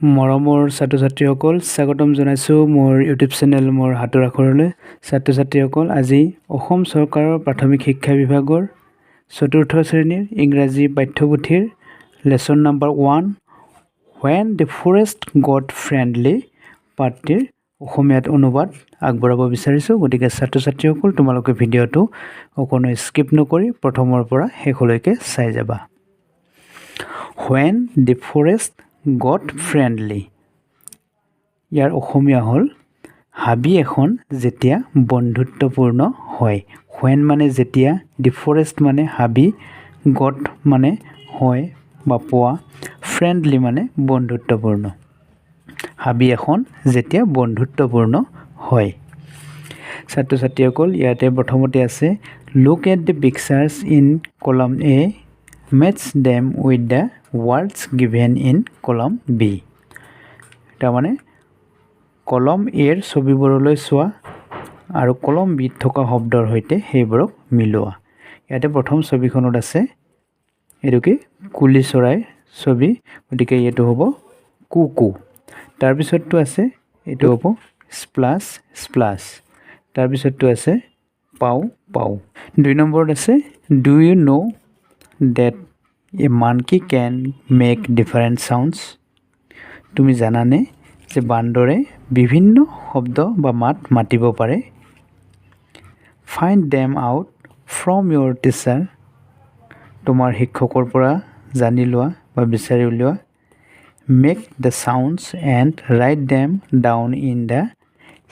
মৰমৰ ছাত্ৰ-ছাত্ৰীসকল স্বাগতম জনাইছোঁ মোৰ ইউটিউব চেনেল মোৰ হাতৰ আখৰলৈ। ছাত্ৰ-ছাত্ৰীসকল আজি অসম চৰকাৰৰ প্ৰাথমিক শিক্ষা বিভাগৰ চতুৰ্থ শ্ৰেণীৰ ইংৰাজী পাঠ্যপুথিৰ lesson number 1 When the Forest Got Friendly পাঠটিৰ অসমীয়াত অনুবাদ আগবঢ়াব বিচাৰিছোঁ। গতিকে ছাত্ৰ-ছাত্ৰীসকল তোমালোকে ভিডিঅ'টো অকণো স্কিপ নকৰি প্ৰথমৰ পৰা শেষলৈকে চাই যাবা। When the forest got friendly ইয়াৰ অসমীয়া হ'ল হাবি এখন যেতিয়া বন্ধুত্বপূৰ্ণ হয়। When মানে যেতিয়া, the forest মানে হাবি, got মানে হয় বা পোৱা, friendly মানে বন্ধুত্বপূৰ্ণ। হাবি এখন যেতিয়া বন্ধুত্বপূৰ্ণ হয়। ছাত্ৰ-ছাত্ৰীসকল ইয়াতে প্ৰথমতে আছে look at the pictures in column A, match them with the words given in column B। তাৰমানে কলম এৰ ছবিবোৰলৈ চোৱা আৰু কলম বিত থকা শব্দৰ সৈতে সেইবোৰক মিলোৱা। ইয়াতে প্ৰথম ছবিখনত আছে এইটো কি কুলি চৰাইৰ ছবি, গতিকে এইটো হ'ব কুকু। তাৰপিছতটো আছে এইটো হ'ব স্প্লাছ স্প্লাছ। তাৰপিছতটো আছে পাও পাও। 2 নম্বৰত আছে do you know that a monkey can make different sounds. তুমি জানানে যে বান্দৰে বিভিন্ন শব্দ বা মাত মাতিব পাৰে। Find them out from your teacher. তোমাৰ শিক্ষকৰ পৰা জানি লোৱা বা বিচাৰি উলিওৱা। Make the sounds and write them down in the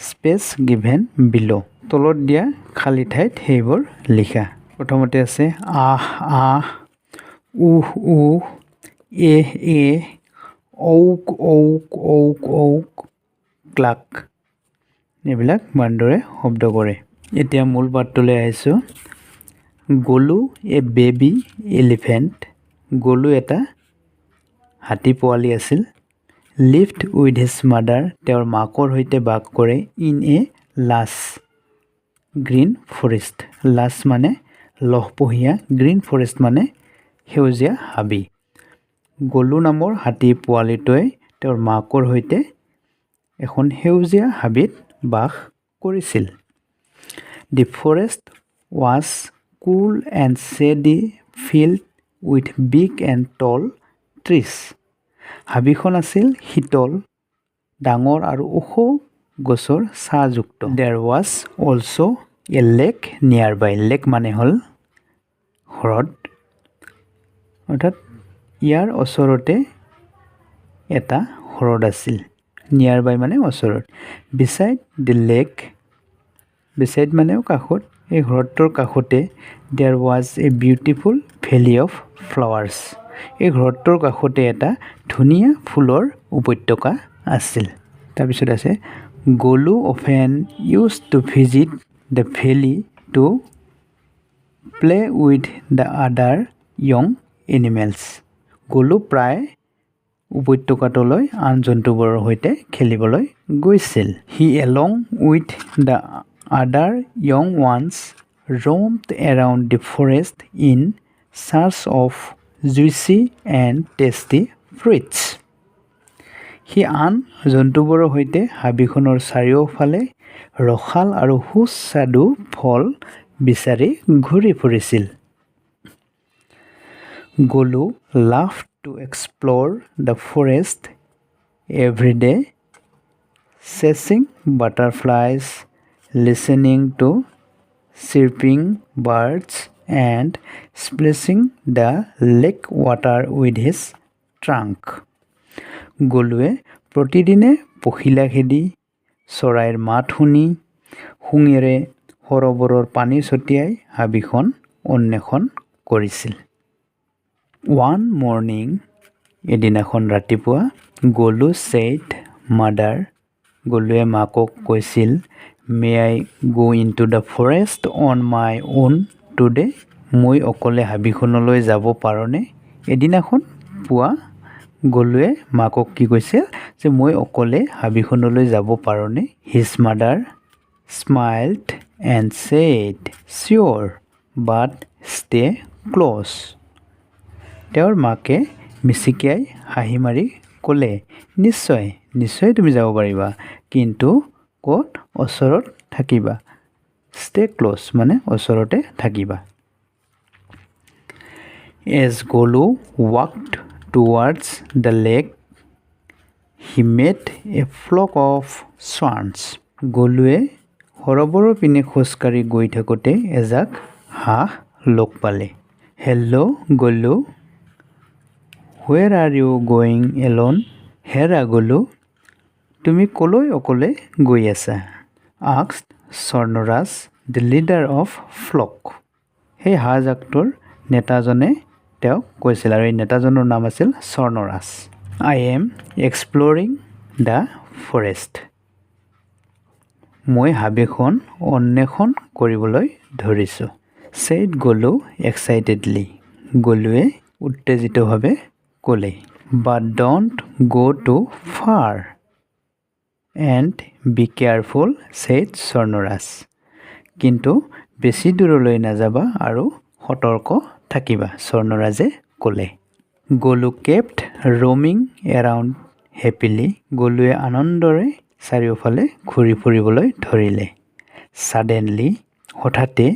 space given below'. তলত দিয়া খালী ঠাইত সেইবোৰ লিখা। প্ৰথমতে আছে আহ আহ, উহ উহ, এহ এহ, ঔক ঔক ঔক ঔক, ক্লাক। এইবিলাক বান্দৰে শব্দ কৰে। এতিয়া মূল পাঠটোলৈ আহিছোঁ। গলু এ বেবী এলিফেণ্ট। গলু এটা হাতী পোৱালি আছিল। লিভড উইথ হিজ মাদাৰ, তেওঁৰ মাকৰ সৈতে বাস কৰে। In a Las green forest. Las মানে লহপহীয়া, গ্ৰীণ ফৰেষ্ট মানে সেউজীয়া হাবি। গলু নামৰ হাতী পোৱালিটোৱে তেওঁৰ মাকৰ সৈতে এখন সেউজীয়া হাবিত বাস কৰিছিল। The forest was cool and shady, filled with big and tall trees. হাবিখন আছিল শীতল, ডাঙৰ আৰু ওখ গছৰ ছাঁযুক্ত। দেৰ ৱাজ অলছ' এ লেক নিয়াৰ বাই। লেক মানে হ'ল হ্ৰদ, অৰ্থাৎ ইয়াৰ ওচৰতে এটা হ্ৰদ আছিল। নিয়াৰ বাই মানে ওচৰত। বিচাইড দি লেক, বিচাইড মানেও কাষত, এই হ্ৰদটোৰ কাষতে দেৰ was a beautiful valley of flowers. এই হ্ৰদটোৰ কাষতে এটা ধুনীয়া ফুলৰ উপত্যকা আছিল। তাৰপিছত আছে Golu often use to visit the valley to play with the other young animals. Golu প্ৰায় উপত্যকাটোলৈ আন জন্তুবোৰৰ সৈতে খেলিবলৈ গৈছিল। He along with the other young ones roamed around the forest in search of juicy and tasty fruits। সি আন জন্তুবোৰৰ সৈতে হাবিখনৰ চাৰিওফালে ৰসাল আৰু সুস্বাদু ফল বিচাৰি ঘূৰি ফুৰিছিল। গলু loved to explore the forest every day, chasing butterflies, listening to chirping birds and splashing the lake water with his trunk। গলুৱে প্ৰতিদিনে পখিলা খেদি, চৰাইৰ মাত শুনি, শুঙেৰে সৰোবৰৰ পানী ছটিয়াই হাবিখন অন্বেষণ কৰিছিল। One morning, এদিনাখন ৰাতিপুৱা, গলু said mother, গলুৱে মাকক কৈছিল may I go into the forest on my own today? মই অকলে হাবিখনলৈ যাব পাৰোঁনে? এদিনাখন পুৱা গলুৱে মাকক কি কৈছিল যে মই অকলে হাবিখনলৈ যাব পাৰোঁনে? His mother smiled and said sure, but stay close। তেওঁৰ মাকে মিচিকিয়াই হাঁহি মাৰি ক'লে নিশ্চয় তুমি যাব পাৰিবা, কিন্তু ক'ত? ওচৰত থাকিবা। ষ্টে ক্ল'জ মানে ওচৰতে থাকিবা। As Golu walked towards the lake, he met a flock of swans. গলুৱে সৰোবৰৰ পিনে খোজকাঢ়ি গৈ থাকোঁতে এজাক হাঁহ লগ পালে। Hello' Golu, where are you going alone? হেৰা গলু, তুমি ক'লৈ অকলে গৈ আছা? asked Sornoras, the leader of flock. সেই হাঁহজাকটোৰ নেতাজনে তেওঁক কৈছিল, আৰু এই নেতাজনৰ নাম আছিল Sornoras. I am exploring the forest. মই হাবিখন অন্বেষণ কৰিবলৈ ধৰিছোঁ, said গলু excitedly. গলুৱে উত্তেজিতভাৱে ক'লে। But don't go too far and be careful, said Sornoras. কিন্তু বেছি দূৰলৈ নাযাবা আৰু সতৰ্ক থাকিবা, Sornoraze ক'লে। গলু kept roaming around happily. গলুৱে আনন্দৰে চাৰিওফালে ঘূৰি ফুৰিবলৈ ধৰিলে। Suddenly, হঠাতে,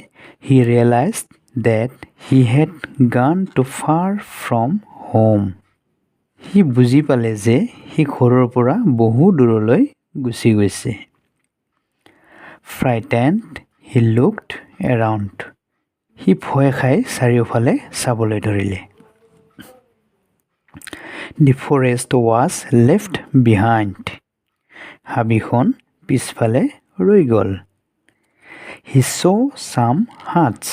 he realized that he had gone too far from home. সি বুজি পালে যে সি ঘৰৰ পৰা বহু দূৰলৈ গুচি গৈছে। Frightened, he looked around. সি ভয় খাই চাৰিওফালে চাবলৈ ধৰিলে। The forest was left behind. হাবিখন পিছফালে ৰৈ গ'ল। He saw some huts.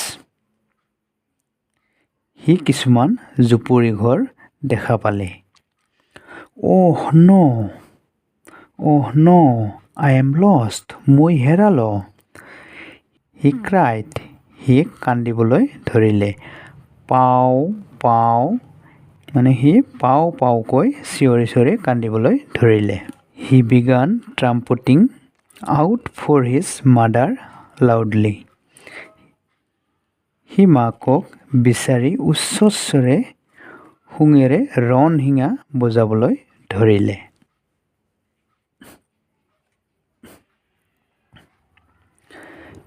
সি কিছুমান জুপুৰি ঘৰ দেখা পালে। Oh no, I am lost. মই হেৰালো। He cried. সি কান্দিবলৈ ধৰিলে। পাও মানে সি পাওকৈ চিঞৰি কান্দিবলৈ ধৰিলে। He began trumpeting out for his mother loudly. সি মাকক বিচাৰি উচ্চস্বৰে শুঙেৰে ৰণশিঙা বজাবলৈ ধৰিলে।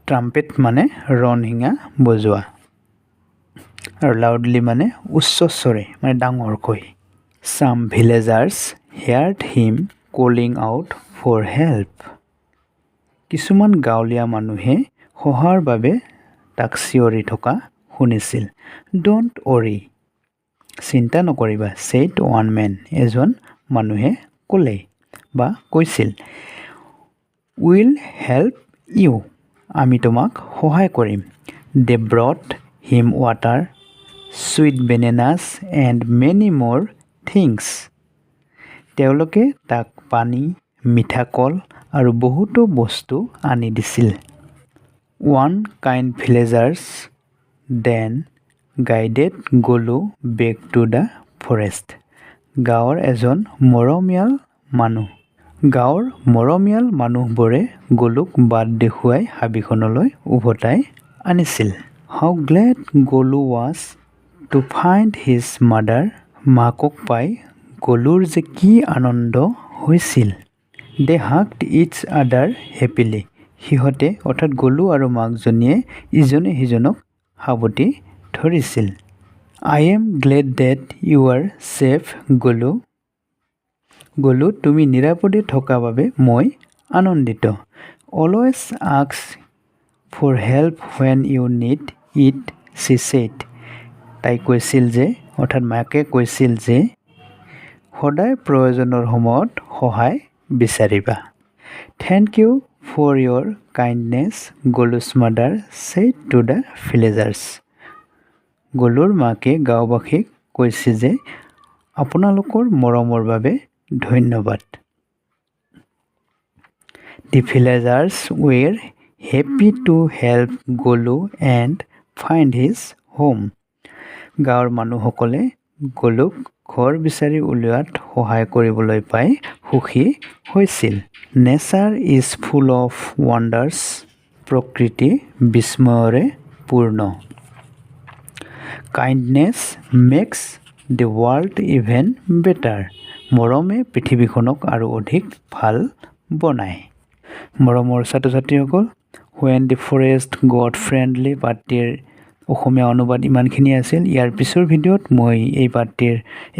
ট্ৰাম্পেট মানে ৰণশিঙা বজোৱা, আৰু লাউডলি মানে উচ্চস্বৰে মানে ডাঙৰকৈ। Some villagers heard him calling out for help. কিছুমান গাঁৱলীয়া মানুহে সহায়ৰ বাবে তাক চিঞৰি থকা শুনিছিল। Don't worry. চিন্তা নকৰিবা, said one man. এজন মানুহে ক'লে বা কৈছিল। We'll help you. আমি তোমাক সহায় কৰিম। They brought him water, sweet bananas and many more things. তেওঁলোকে তাক পানী, মিঠা কল আৰু বহুতো বস্তু আনি দিছিল। One kind villagers then guided Golu back to the forest. গাঁৱৰ মৰমীয়াল মানুহবোৰে গলুক বাট দেখুৱাই হাবিখনলৈ উভতাই আনিছিল। How glad Golu was to find his mother. মাকক পাই গলুৰ যে কি আনন্দ হৈছিল। They hugged each other happily. সিহঁতে অৰ্থাৎ গলু আৰু মাকজনীয়ে ইজনে সিজনক সাৱটি ধৰিছিল। I am glad that you are safe, গলু। গলু, তুমি নিৰাপদে থকা বাবে মই আনন্দিত। Always ask for help when you need it, she said. তাই কৈছিল যে, অৰ্থাৎ মাকে কৈছিল যে, সদায় প্ৰয়োজনৰ সময়ত সহায় বিচাৰিবা। Thank you for your kindness, Golu's mother said to the villagers. গলুৰ মাকে গাঁওবাসীক কৈছে যে, আপোনালোকৰ মৰমৰ বাবে ধন্যবাদ। The villagers were happy to help Golu and find his home. গাঁৱৰ মানুহসকলে গলুক ঘৰ বিচাৰি উলিওৱাত সহায় কৰিবলৈ পাই সুখী হৈছিল। Nature is full of wonders. প্ৰকৃতি বিস্ময়েৰে পূৰ্ণ। Kindness makes the world even better. মৰমে পৃথিৱীখনক আৰু অধিক ভাল বনায়। মৰমৰ ছাত্ৰ ছাত্ৰীসকল, When the Forest Got Friendly পাঠটিৰ অসমীয়া অনুবাদ ইমানখিনি আছিল। ইয়াৰ পিছৰ ভিডিঅ'ত মই এই পাঠটিৰ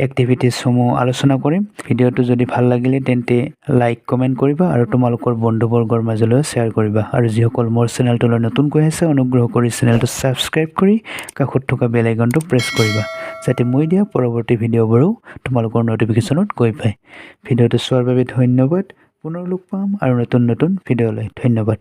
এক্টিভিটিছসমূহ আলোচনা কৰিম। ভিডিঅ'টো যদি ভাল লাগিলে তেন্তে লাইক কমেণ্ট কৰিবা আৰু তোমালোকৰ বন্ধুবৰ্গৰ মাজলৈ শ্বেয়াৰ কৰিবা। আৰু যিসকল মোৰ চেনেলটোলৈ নতুনকৈ আহিছে অনুগ্ৰহ কৰি চেনেলটো ছাবস্ক্ৰাইব কৰি কাষত থকা বেল আইকনটো প্ৰেছ কৰিবা, যাতে মই দিয়া পৰৱৰ্তী ভিডিঅ'বোৰো তোমালোকৰ ন'টিফিকেশ্যনত গৈ পায়। ভিডিঅ'টো চোৱাৰ বাবে ধন্যবাদ। পুনৰ লগ পাম আৰু নতুন ভিডিঅ'লৈ। ধন্যবাদ।